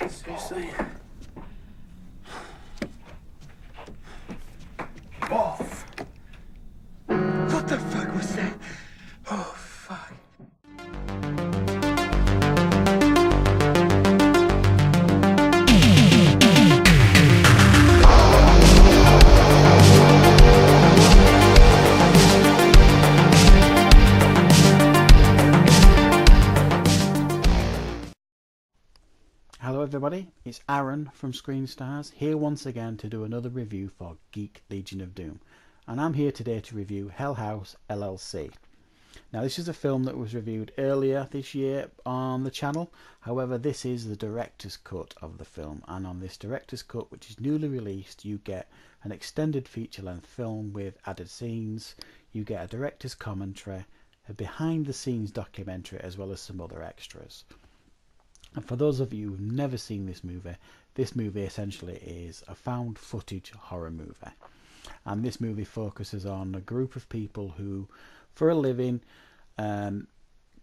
Seriously? Off! What the fuck was that? Oh, fuck. Hello everybody, it's Aaron from Screen Stars, here once again to do another review for Geek Legion of Doom. And I'm here today to review Hell House LLC. Now this is a film that was reviewed earlier this year on the channel, however this is the director's cut of the film, and on this director's cut, which is newly released, you get an extended feature-length film with added scenes, you get a director's commentary, a behind-the-scenes documentary, as well as some other extras. And for those of you who've never seen this movie essentially is a found footage horror movie. And this movie focuses on a group of people who, for a living,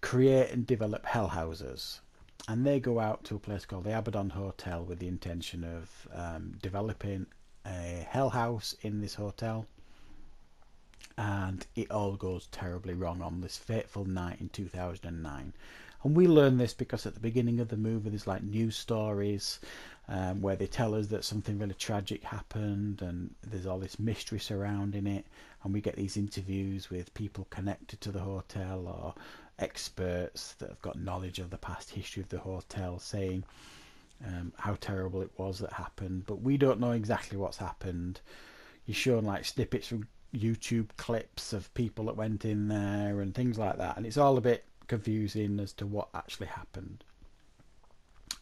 create and develop hell houses. And they go out to a place called the Abaddon Hotel with the intention of developing a hell house in this hotel. And it all goes terribly wrong on this fateful night in 2009. And we learn this because at the beginning of the movie there's like news stories where they tell us that something really tragic happened, and there's all this mystery surrounding it, and we get these interviews with people connected to the hotel or experts that have got knowledge of the past history of the hotel saying how terrible it was that happened, but we don't know exactly what's happened. You're shown like snippets from YouTube clips of people that went in there and things like that, and it's all a bit confusing as to what actually happened.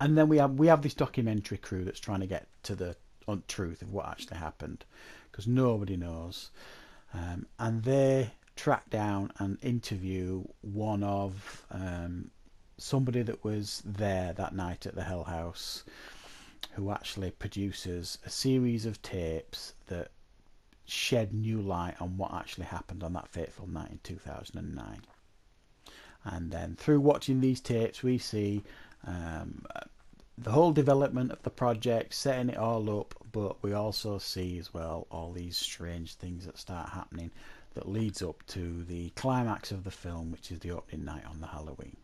And then we have this documentary crew that's trying to get to the truth of what actually happened, because nobody knows, and they track down and interview one of somebody that was there that night at the Hell House, who actually produces a series of tapes that shed new light on what actually happened on that fateful night in 2009. And then through watching these tapes we see the whole development of the project, setting it all up, but we also see as well all these strange things that start happening that leads up to the climax of the film, which is the opening night on the Halloween,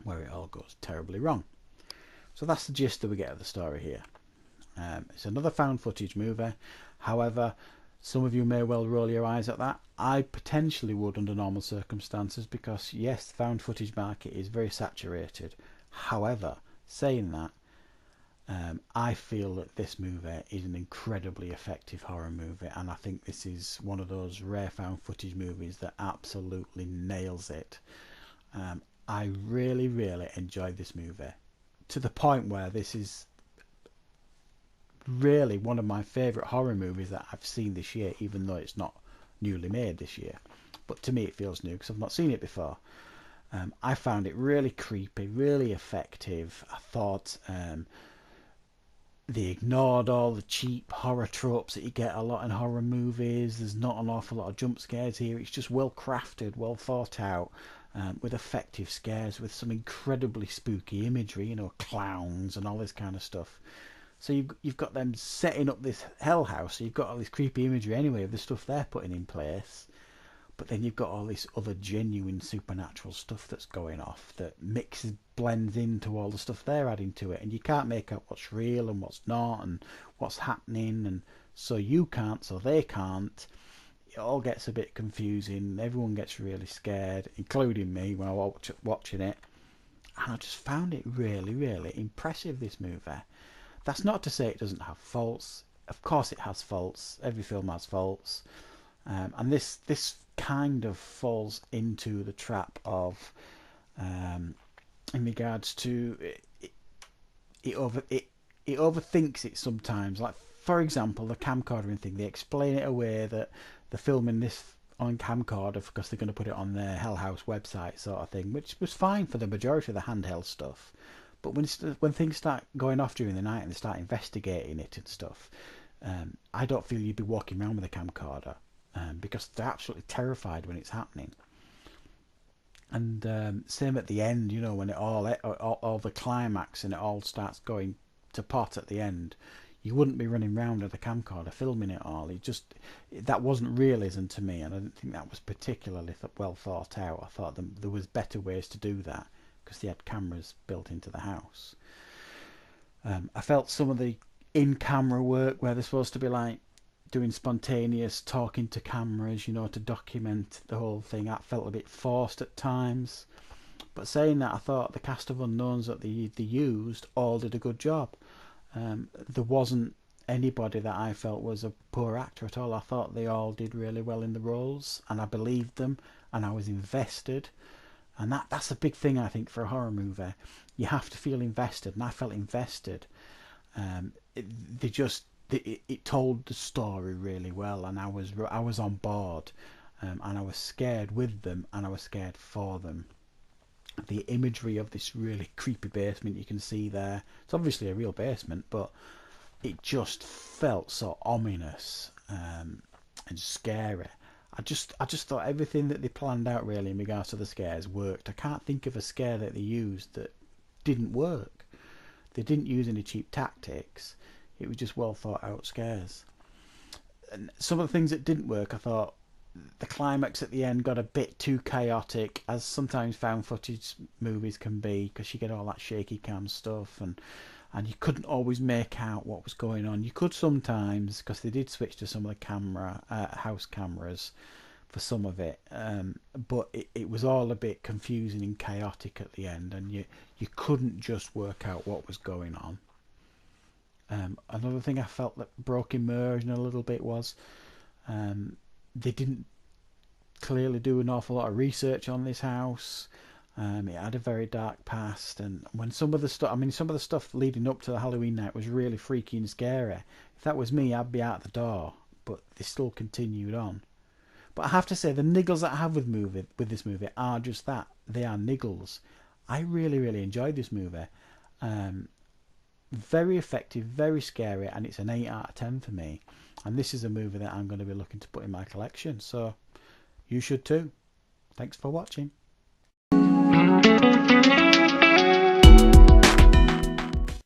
where it all goes terribly wrong. So that's the gist that we get of the story here. It's another found footage movie. However, some of you may well roll your eyes at that. I potentially would under normal circumstances, because yes, the found footage market is very saturated. However, saying that, I feel that this movie is an incredibly effective horror movie, and I think this is one of those rare found footage movies that absolutely nails it. I really enjoyed this movie, to the point where this is really one of my favourite horror movies that I've seen this year, even though it's not newly made this year. But to me it feels new because I've not seen it before. I found it really creepy, really effective. I thought they ignored all the cheap horror tropes that you get a lot in horror movies. There's not an awful lot of jump scares here. It's just well crafted, well thought out, with effective scares, with some incredibly spooky imagery, you know, clowns and all this kind of stuff. So you've got them setting up this hell house, so you've got all this creepy imagery anyway of the stuff they're putting in place, but then you've got all this other genuine supernatural stuff that's going off that blends into all the stuff they're adding to it, and you can't make out what's real and what's not and what's happening, and so you can't, so they can't. It all gets a bit confusing. Everyone gets really scared, including me when I was watching it, and I just found it really impressive, this movie. That's not to say it doesn't have faults. Of course it has faults. Every film has faults. And this kind of falls into the trap of, in regards to, it overthinks it sometimes. Like, for example, the camcordering thing. They explain it away that they're filming this on camcorder because they're going to put it on their Hell House website, sort of thing, which was fine for the majority of the handheld stuff. But when things start going off during the night and they start investigating it and stuff, I don't feel you'd be walking around with a camcorder, because they're absolutely terrified when it's happening. And same at the end, you know, when it all the climax and it all starts going to pot at the end. You wouldn't be running around with a camcorder filming it all. That wasn't realism to me, and I didn't think that was particularly well thought out. I thought there was better ways to do that because they had cameras built into the house. I felt some of the in-camera work where they're supposed to be like doing spontaneous talking to cameras, you know, to document the whole thing, that felt a bit forced at times. But saying that, I thought the cast of unknowns that they used all did a good job. There wasn't anybody that I felt was a poor actor at all. I thought they all did really well in the roles, and I believed them, and I was invested. And that's a big thing, I think, for a horror movie. You have to feel invested, and I felt invested. It told the story really well, and I was on board, and I was scared with them, and I was scared for them. The imagery of this really creepy basement you can see there, it's obviously a real basement, but it just felt so ominous and scary. I just thought everything that they planned out really in regards to the scares worked. I can't think of a scare that they used that didn't work. They didn't use any cheap tactics. It was just well thought out scares. And some of the things that didn't work, I thought the climax at the end got a bit too chaotic, as sometimes found footage movies can be, because you get all that shaky cam stuff, and you couldn't always make out what was going on. You could sometimes, because they did switch to some of the house cameras for some of it, but it was all a bit confusing and chaotic at the end, and you couldn't just work out what was going on. Another thing I felt that broke immersion a little bit was they didn't clearly do an awful lot of research on this house. It had a very dark past, and when some of the stuff leading up to the Halloween night was really freaky and scary. If that was me, I'd be out the door, but they still continued on. But I have to say, the niggles that I have with this movie are just that. They are niggles. I really, really enjoyed this movie. Very effective, very scary, and it's an 8 out of 10 for me. And this is a movie that I'm going to be looking to put in my collection, so you should too. Thanks for watching.